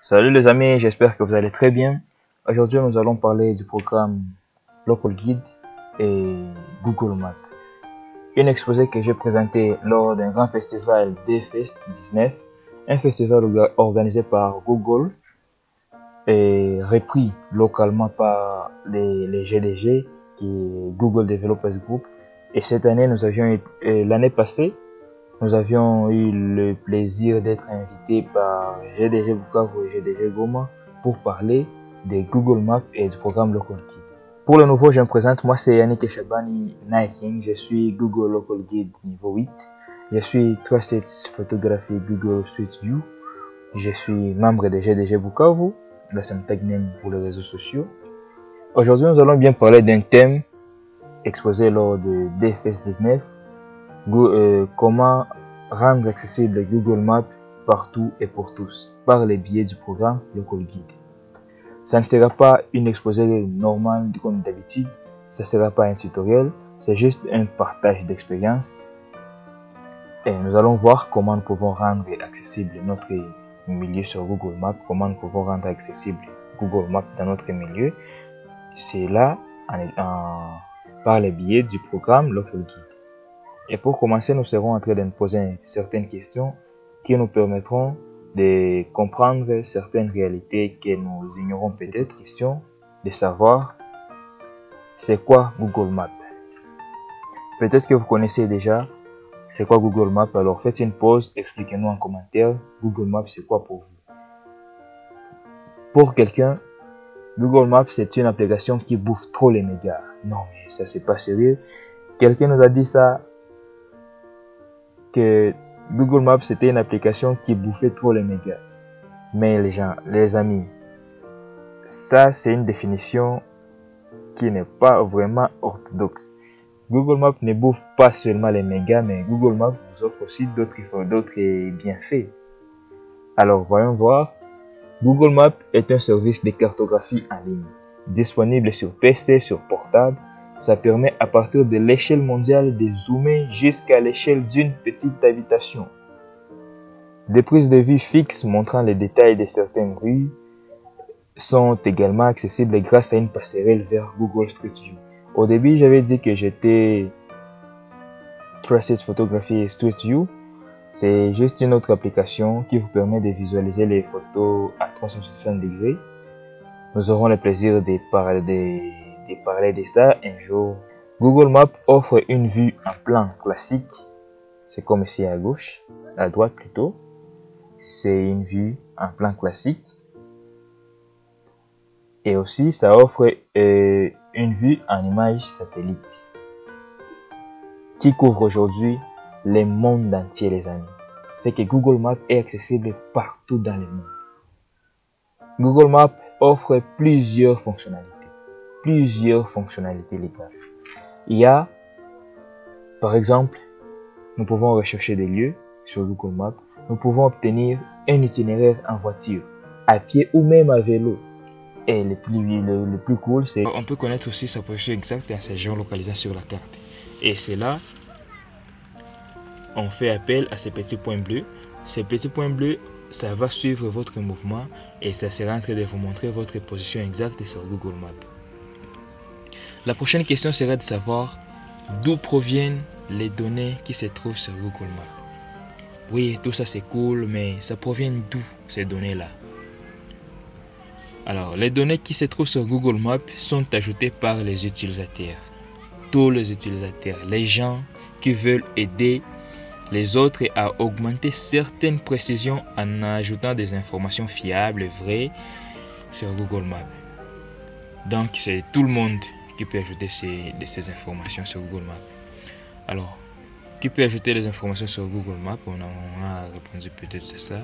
Salut les amis, j'espère que vous allez très bien. Aujourd'hui, nous allons parler du programme Local Guide et Google Maps. Une exposé que j'ai présenté lors d'un grand festival DFest 19, un festival organisé par Google et repris localement par les GDG, qui est Google Developers Group. Et cette année, l'année passée, nous avions eu le plaisir d'être invités par GDG Bukavu et GDG Goma pour parler de Google Maps et du programme Local Guide. Pour le nouveau, je me présente, moi c'est Yannick Eshabani Naiking, je suis Google Local Guide niveau 8. Je suis Trusted Photography Google Street View. Je suis membre de GDG Bukavu, là c'est un tag name pour les réseaux sociaux. Aujourd'hui, nous allons bien parler d'un thème exposé lors de DFS 19. Comment rendre accessible Google Maps partout et pour tous par les biais du programme Local Guide. Ça ne sera pas une exposé normale comme d'habitude, ça ne sera pas un tutoriel, c'est juste un partage d'expérience et nous allons voir comment nous pouvons rendre accessible notre milieu sur Google Maps, comment nous pouvons rendre accessible Google Maps dans notre milieu. C'est là par les biais du programme Local Guide. Et pour commencer, nous serons en train de nous poser certaines questions qui nous permettront de comprendre certaines réalités que nous ignorons peut-être. Question de savoir c'est quoi Google Maps. Peut-être que vous connaissez déjà c'est quoi Google Maps. Alors faites une pause, expliquez-nous en commentaire Google Maps c'est quoi pour vous. Pour quelqu'un, Google Maps c'est une application qui bouffe trop les mégas. Non mais ça c'est pas sérieux. Quelqu'un nous a dit ça, que Google Maps c'était une application qui bouffait trop les mégas. Mais les amis, ça c'est une définition qui n'est pas vraiment orthodoxe. Google Maps ne bouffe pas seulement les mégas, mais Google Maps vous offre aussi d'autres bienfaits. Alors voyons voir. Google Maps est un service de cartographie en ligne, disponible sur PC, sur portable. Ça permet à partir de l'échelle mondiale de zoomer jusqu'à l'échelle d'une petite habitation. Des prises de vue fixes montrant les détails de certaines rues sont également accessibles grâce à une passerelle vers Google Street View. Au début, j'avais dit que j'étais Trusted Photography et Street View. C'est juste une autre application qui vous permet de visualiser les photos à 360 degrés. Nous aurons le plaisir de parler de ça un jour. Google Maps offre une vue en plan classique. C'est comme ici à gauche, à droite plutôt. C'est une vue en plan classique. Et aussi, ça offre une vue en image satellite qui couvre aujourd'hui le monde entier, les amis. C'est que Google Maps est accessible partout dans le monde. Google Maps offre plusieurs fonctionnalités. Les gars. Il y a, par exemple, nous pouvons rechercher des lieux sur Google Maps. Nous pouvons obtenir un itinéraire en voiture, à pied ou même à vélo. Et le plus cool, c'est on peut connaître aussi sa position exacte et sa géolocalisation sur la carte. Et c'est là, on fait appel à ces petits points bleus. Ces petits points bleus, ça va suivre votre mouvement et ça sera en train de vous montrer votre position exacte sur Google Maps. La prochaine question sera de savoir d'où proviennent les données qui se trouvent sur Google Maps. Oui, tout ça c'est cool, mais ça provient d'où ces données-là? Alors, les données qui se trouvent sur Google Maps sont ajoutées par les utilisateurs. Tous les utilisateurs, les gens qui veulent aider les autres à augmenter certaines précisions en ajoutant des informations fiables et vraies sur Google Maps. Donc, c'est tout le monde qui peut ajouter ces informations sur Google Maps. Alors, qui peut ajouter les informations sur Google Maps? On a répondu peut-être c'est ça.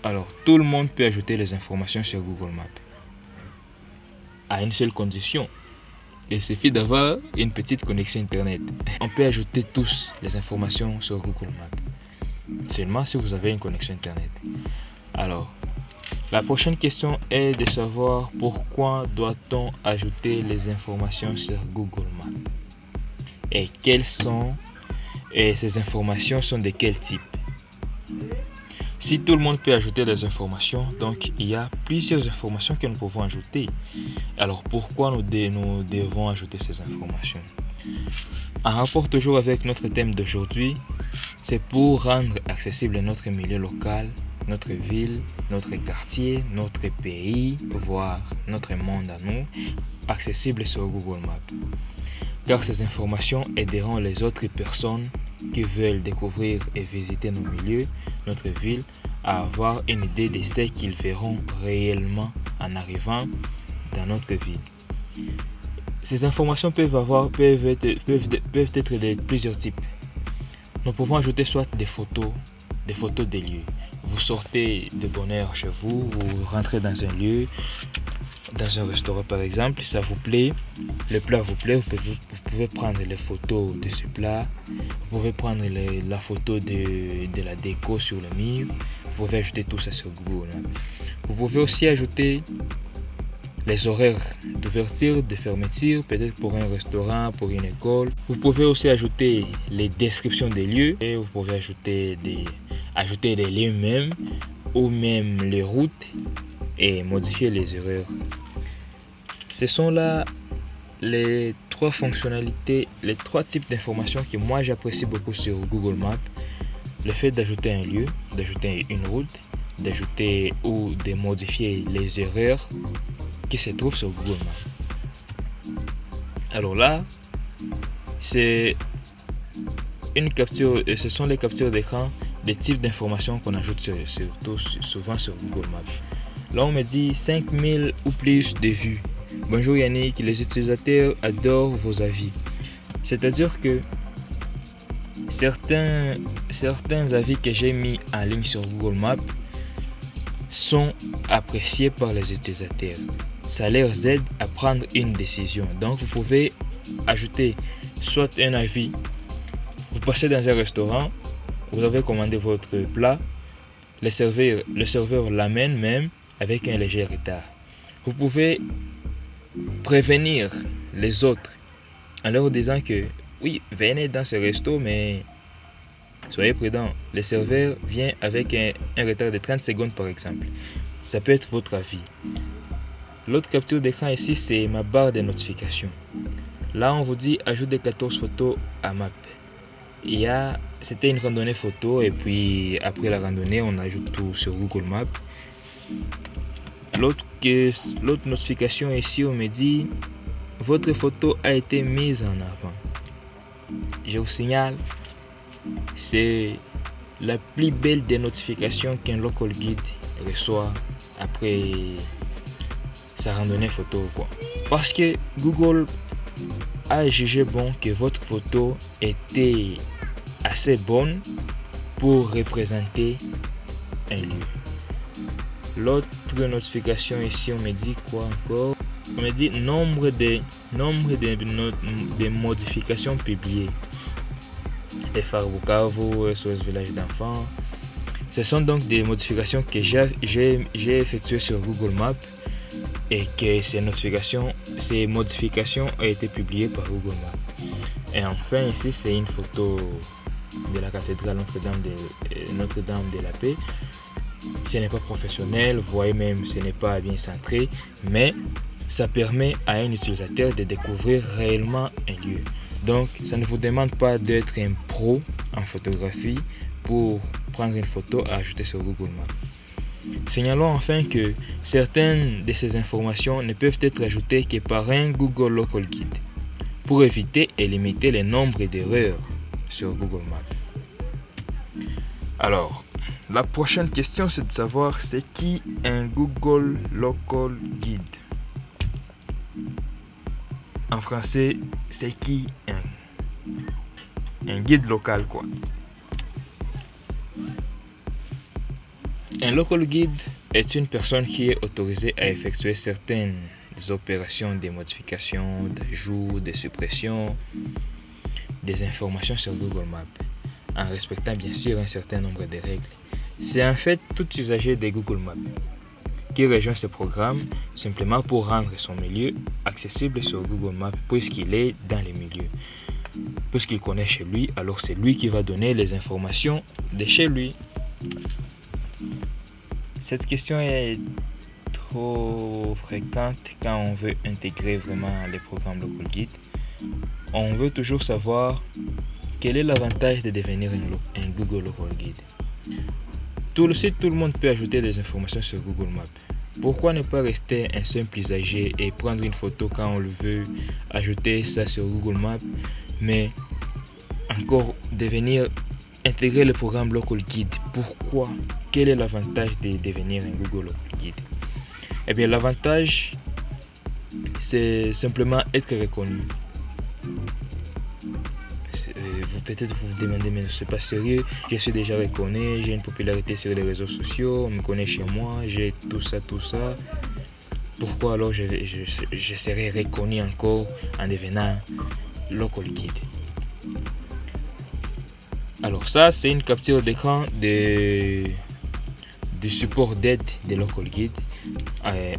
Alors, tout le monde peut ajouter les informations sur Google Maps à une seule condition. Il suffit d'avoir une petite connexion Internet. On peut ajouter tous les informations sur Google Maps seulement si vous avez une connexion Internet. Alors, la prochaine question est de savoir pourquoi doit-on ajouter les informations sur Google Maps et ces informations sont de quel type. Si tout le monde peut ajouter des informations, donc il y a plusieurs informations que nous pouvons ajouter. Alors pourquoi nous devons ajouter ces informations? En rapport toujours avec notre thème d'aujourd'hui, c'est pour rendre accessible notre milieu local, notre ville, notre quartier, notre pays, voire notre monde à nous, accessible sur Google Maps. Car ces informations aideront les autres personnes qui veulent découvrir et visiter nos milieux, notre ville, à avoir une idée de ce qu'ils verront réellement en arrivant dans notre ville. Ces informations peuvent être de plusieurs types. Nous pouvons ajouter soit des photos des lieux. Vous sortez de bonne heure chez vous, vous rentrez dans un lieu, dans un restaurant par exemple, ça vous plaît, le plat vous plaît, vous pouvez prendre les photos de ce plat, vous pouvez prendre la photo de la déco sur le mur, vous pouvez ajouter tout ça sur Google. Vous pouvez aussi ajouter les horaires d'ouverture, de fermeture, peut-être pour un restaurant, pour une école. Vous pouvez aussi ajouter les descriptions des lieux et vous pouvez ajouter des lieux même ou même les routes et modifier les erreurs. Ce sont là les trois fonctionnalités, les trois types d'informations que moi j'apprécie beaucoup sur Google Maps. Le fait d'ajouter un lieu, d'ajouter une route, d'ajouter ou de modifier les erreurs qui se trouvent sur Google Maps. Alors là, c'est une capture, ce sont les captures d'écran des types d'informations qu'on ajoute souvent sur Google Maps. Là, on me dit 5000 ou plus de vues. Bonjour Yannick, les utilisateurs adorent vos avis. C'est-à-dire que certains avis que j'ai mis en ligne sur Google Maps sont appréciés par les utilisateurs. Ça leur aide à prendre une décision. Donc, vous pouvez ajouter soit un avis. Vous passez dans un restaurant, vous avez commandé votre plat, le serveur l'amène même avec un léger retard. Vous pouvez prévenir les autres en leur disant que oui, venez dans ce resto, mais soyez prudents. Le serveur vient avec un retard de 30 secondes par exemple. Ça peut être votre avis. L'autre capture d'écran ici, c'est ma barre de notification. Là, on vous dit ajoute des 14 photos à map. C'était une randonnée photo et puis après la randonnée, on ajoute tout sur Google Maps. L'autre notification ici, on me dit votre photo a été mise en avant. Je vous signale, c'est la plus belle des notifications qu'un local guide reçoit après sa randonnée photo quoi. Parce que Google a jugé bon que votre photo était assez bonne pour représenter un lieu. L'autre notification ici, on me dit quoi encore? On me dit nombre de modifications publiées. Les phares Bukavu, SOS Village d'enfants. Ce sont donc des modifications que j'ai effectuées sur Google Maps et que ces modifications ont été publiées par Google Maps. Et enfin ici, c'est une photo de la cathédrale Notre-Dame de la Paix. Ce n'est pas professionnel, vous voyez même, ce n'est pas bien centré, mais ça permet à un utilisateur de découvrir réellement un lieu. Donc, ça ne vous demande pas d'être un pro en photographie pour prendre une photo à ajouter sur Google Maps. Signalons enfin que certaines de ces informations ne peuvent être ajoutées que par un Google Local Guide pour éviter et limiter le nombre d'erreurs sur Google Maps. Alors, la prochaine question, c'est de savoir c'est qui un Google Local Guide. En français, c'est qui un guide local quoi. Un local guide est une personne qui est autorisée à effectuer certaines opérations de modification, d'ajout, de suppression des informations sur Google Maps, en respectant bien sûr un certain nombre de règles. C'est en fait tout usager de Google Maps qui rejoint ce programme simplement pour rendre son milieu accessible sur Google Maps puisqu'il est dans les milieux. Puisqu'il connaît chez lui, alors c'est lui qui va donner les informations de chez lui. Cette question est trop fréquente quand on veut intégrer vraiment les programmes Local Guide. On veut toujours savoir quel est l'avantage de devenir un Google Local Guide. Tout le monde peut ajouter des informations sur Google Maps. Pourquoi ne pas rester un simple usager et prendre une photo quand on le veut, ajouter ça sur Google Maps, mais encore intégrer le programme Local Guide? Pourquoi? Quel est l'avantage de devenir un Google Local Guide? Eh bien, l'avantage, c'est simplement être reconnu. Peut-être vous vous demandez, mais c'est pas sérieux, je suis déjà reconnu, j'ai une popularité sur les réseaux sociaux, on me connaît chez moi, j'ai tout ça. Pourquoi alors je serai reconnu encore en devenant Local Guide? Alors ça, c'est une capture d'écran du support d'aide de Local Guide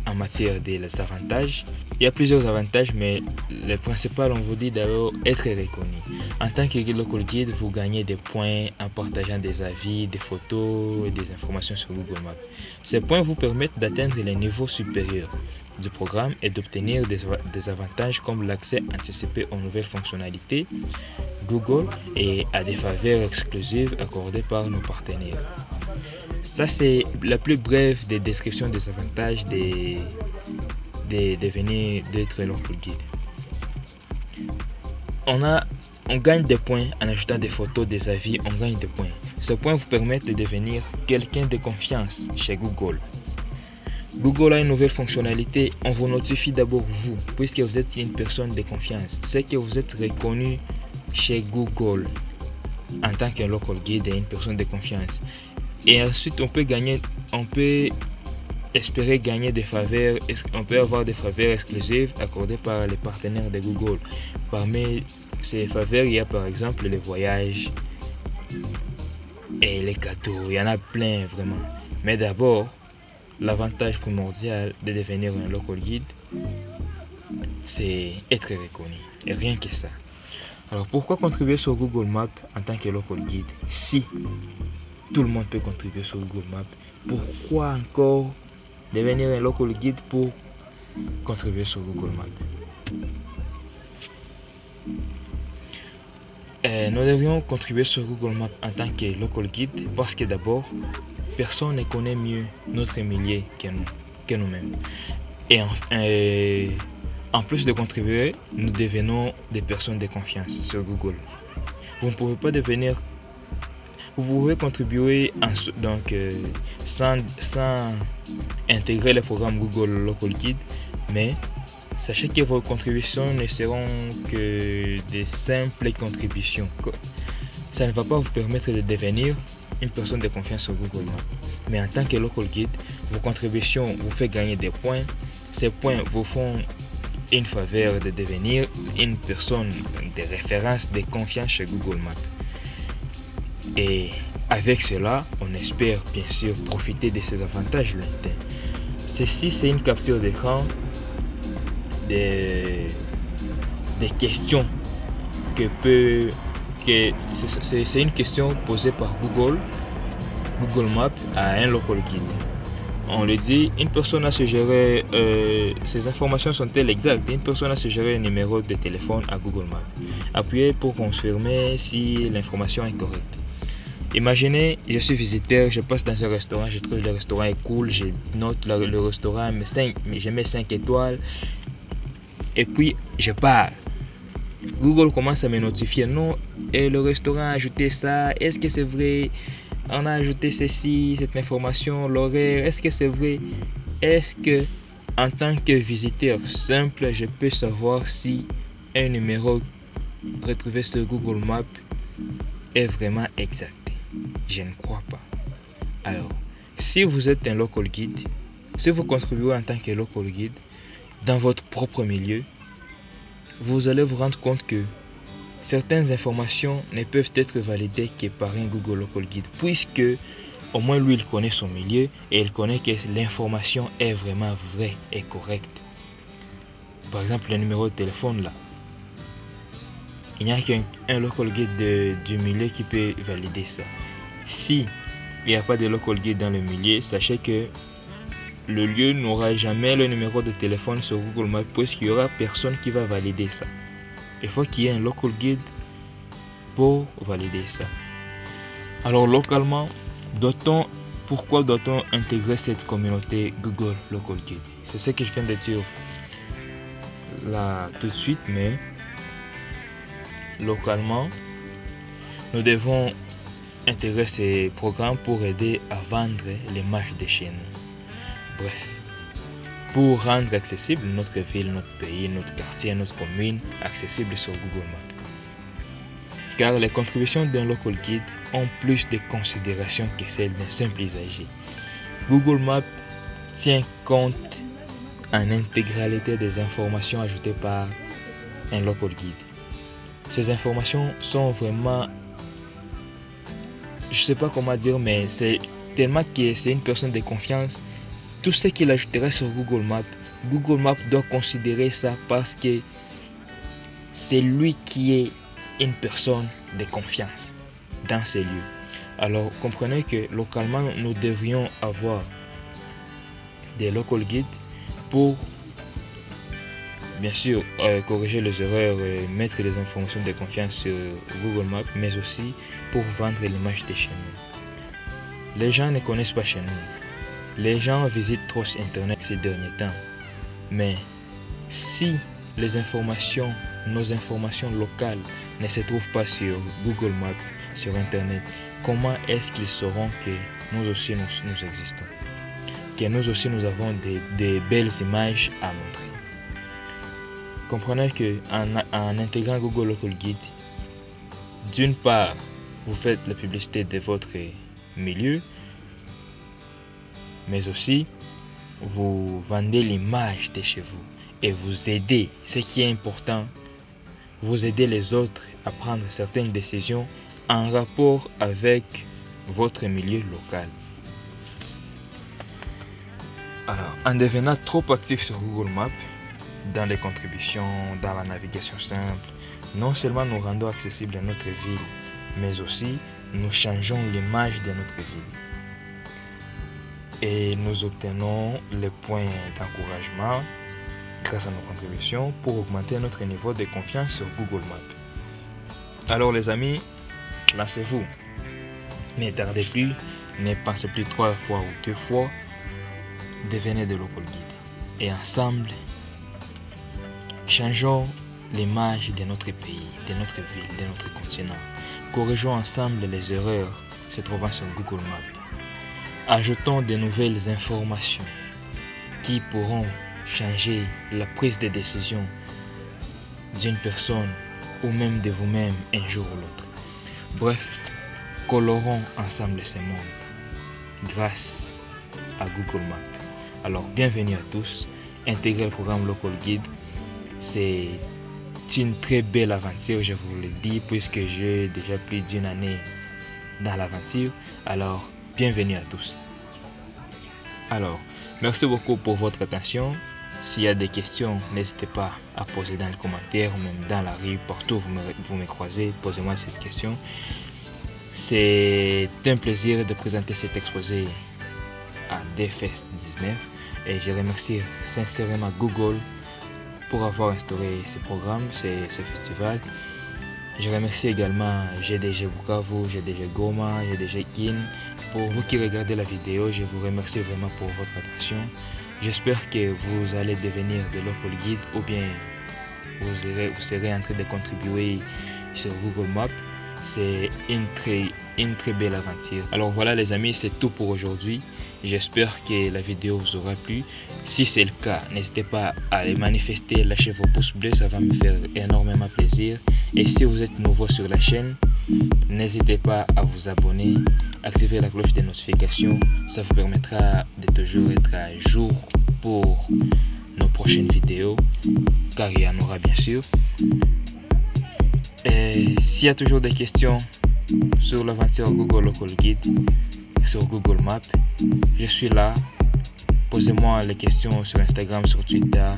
en matière des avantages. Il y a plusieurs avantages, mais le principal, on vous dit d'abord être reconnu. En tant que Local Guide, vous gagnez des points en partageant des avis, des photos et des informations sur Google Maps. Ces points vous permettent d'atteindre les niveaux supérieurs du programme et d'obtenir des avantages comme l'accès anticipé aux nouvelles fonctionnalités Google et à des faveurs exclusives accordées par nos partenaires. Ça, c'est la plus brève des descriptions des avantages d'être Local Guide. On gagne des points en ajoutant des photos, des avis, on gagne des points. Ces points vous permettent de devenir quelqu'un de confiance chez Google. Google a une nouvelle fonctionnalité, on vous notifie d'abord vous, puisque vous êtes une personne de confiance. C'est que vous êtes reconnu chez Google en tant qu'un Local Guide et une personne de confiance. Et ensuite, on peut espérer gagner des faveurs, on peut avoir des faveurs exclusives accordées par les partenaires de Google. Parmi ces faveurs, il y a par exemple les voyages et les cadeaux, il y en a plein vraiment. Mais d'abord, l'avantage primordial de devenir un Local Guide, c'est être reconnu, et rien que ça. Alors pourquoi contribuer sur Google Maps en tant que Local Guide? Si tout le monde peut contribuer sur Google Maps, pourquoi encore devenir un Local Guide pour contribuer sur Google Maps? Nous devrions contribuer sur Google Maps en tant que Local Guide parce que d'abord, personne ne connaît mieux notre milieu que nous-mêmes. Et en plus de contribuer, nous devenons des personnes de confiance sur Google. Vous ne pouvez pas devenir... Vous pouvez contribuer sans intégrer le programme Google Local Guide, mais sachez que vos contributions ne seront que des simples contributions. Ça ne va pas vous permettre de devenir une personne de confiance sur Google Maps. Mais en tant que Local Guide, vos contributions vous font gagner des points. Ces points vous font une faveur de devenir une personne de référence de confiance chez Google Maps. Et avec cela, on espère bien sûr profiter de ces avantages lointains. Ceci, c'est une capture d'écran des questions c'est une question posée par Google Maps à un Local Guide. On le dit, une personne a suggéré, ces informations sont-elles exactes? Une personne a suggéré un numéro de téléphone à Google Maps. Appuyez pour confirmer si l'information est correcte. Imaginez, je suis visiteur, je passe dans un restaurant, je trouve le restaurant est cool, je note le restaurant, mais je mets 5 étoiles, et puis je pars. Google commence à me notifier, non, et le restaurant a ajouté ça, est-ce que c'est vrai? On a ajouté ceci, cette information, l'horaire, est-ce que c'est vrai? Est-ce que, en tant que visiteur simple, je peux savoir si un numéro retrouvé sur Google Maps est vraiment exact? Je ne crois pas. Alors, si vous êtes un Local Guide, si vous contribuez en tant que Local Guide dans votre propre milieu, vous allez vous rendre compte que certaines informations ne peuvent être validées que par un Google Local Guide, puisque au moins lui il connaît son milieu et il connaît que l'information est vraiment vraie et correcte. Par exemple, le numéro de téléphone là, il n'y a qu'un Local Guide du milieu qui peut valider ça. Si il n'y a pas de local guide dans le milieu, sachez que le lieu n'aura jamais le numéro de téléphone sur Google Maps puisqu'il n'y aura personne qui va valider ça. Il faut qu'il y ait un local guide pour valider ça. Alors localement, pourquoi doit-on intégrer cette communauté Google Local Guide? C'est ce que je viens de dire là tout de suite, mais localement, nous devons intégrer ces programmes pour aider à vendre l'image de chez nous. Bref, pour rendre accessible notre ville, notre pays, notre quartier, notre commune, accessible sur Google Maps. Car les contributions d'un local guide ont plus de considération que celles d'un simple usager. Google Maps tient compte en intégralité des informations ajoutées par un local guide. Ces informations sont vraiment, je ne sais pas comment dire, mais c'est tellement que c'est une personne de confiance. Tout ce qu'il ajouterait sur Google Maps doit considérer ça parce que c'est lui qui est une personne de confiance dans ces lieux. Alors comprenez que localement nous devrions avoir des local guides pour bien sûr corriger les erreurs, mettre des informations de confiance sur Google Maps, mais aussi pour vendre l'image de chez nous. Les gens ne connaissent pas chez nous. Les gens visitent trop Internet ces derniers temps. Mais si les informations, nos informations locales ne se trouvent pas sur Google Maps, sur Internet, comment est-ce qu'ils sauront que nous aussi nous existons? Que nous aussi nous avons des belles images à montrer. Comprenez que en intégrant Google Local Guide, d'une part, vous faites la publicité de votre milieu, mais aussi vous vendez l'image de chez vous et vous aidez, ce qui est important, vous aidez les autres à prendre certaines décisions en rapport avec votre milieu local. Alors, en devenant trop actif sur Google Maps, dans les contributions, dans la navigation simple, non seulement nous rendons accessible à notre ville, mais aussi nous changeons l'image de notre ville. Et nous obtenons les points d'encouragement grâce à nos contributions pour augmenter notre niveau de confiance sur Google Maps. Alors les amis, lancez-vous. Ne tardez plus, ne pensez plus 3 fois ou 2 fois, devenez de local guide. Et ensemble, changeons l'image de notre pays, de notre ville, de notre continent. Corrigeons ensemble les erreurs se trouvant sur Google Maps. Ajoutons de nouvelles informations qui pourront changer la prise de décision d'une personne ou même de vous-même un jour ou l'autre. Bref, colorons ensemble ce monde grâce à Google Maps. Alors, bienvenue à tous. Intégrer le programme Local Guide, c'est une très belle aventure, je vous le dis, puisque j'ai déjà plus d'une année dans l'aventure. Alors, bienvenue à tous. Alors, merci beaucoup pour votre attention. S'il y a des questions, n'hésitez pas à poser dans les commentaires ou même dans la rue, partout où vous me croisez, posez-moi cette question. C'est un plaisir de présenter cet exposé à DFest 19 et je remercie sincèrement Google pour avoir instauré ce programme, ce festival. Je remercie également GDG Bukavu, GDG Goma, GDG Kin. Pour vous qui regardez la vidéo, je vous remercie vraiment pour votre attention. J'espère que vous allez devenir de local guide ou bien vous serez en train de contribuer sur Google Maps. C'est une très belle aventure. Alors voilà les amis, c'est tout pour aujourd'hui. J'espère que la vidéo vous aura plu. Si c'est le cas, n'hésitez pas à les manifester, lâchez vos pouces bleus, ça va me faire énormément plaisir. Et si vous êtes nouveau sur la chaîne, n'hésitez pas à vous abonner, activer la cloche de notification, ça vous permettra de toujours être à jour pour nos prochaines vidéos, car il y en aura bien sûr. Et s'il y a toujours des questions sur l'aventure Google Local Guide, sur Google Maps, je suis là. Posez-moi les questions sur Instagram, sur Twitter.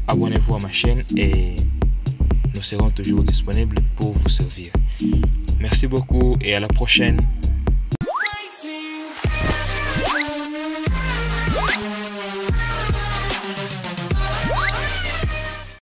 Abonnez-vous à ma chaîne et nous serons toujours disponibles pour vous servir. Merci beaucoup et à la prochaine.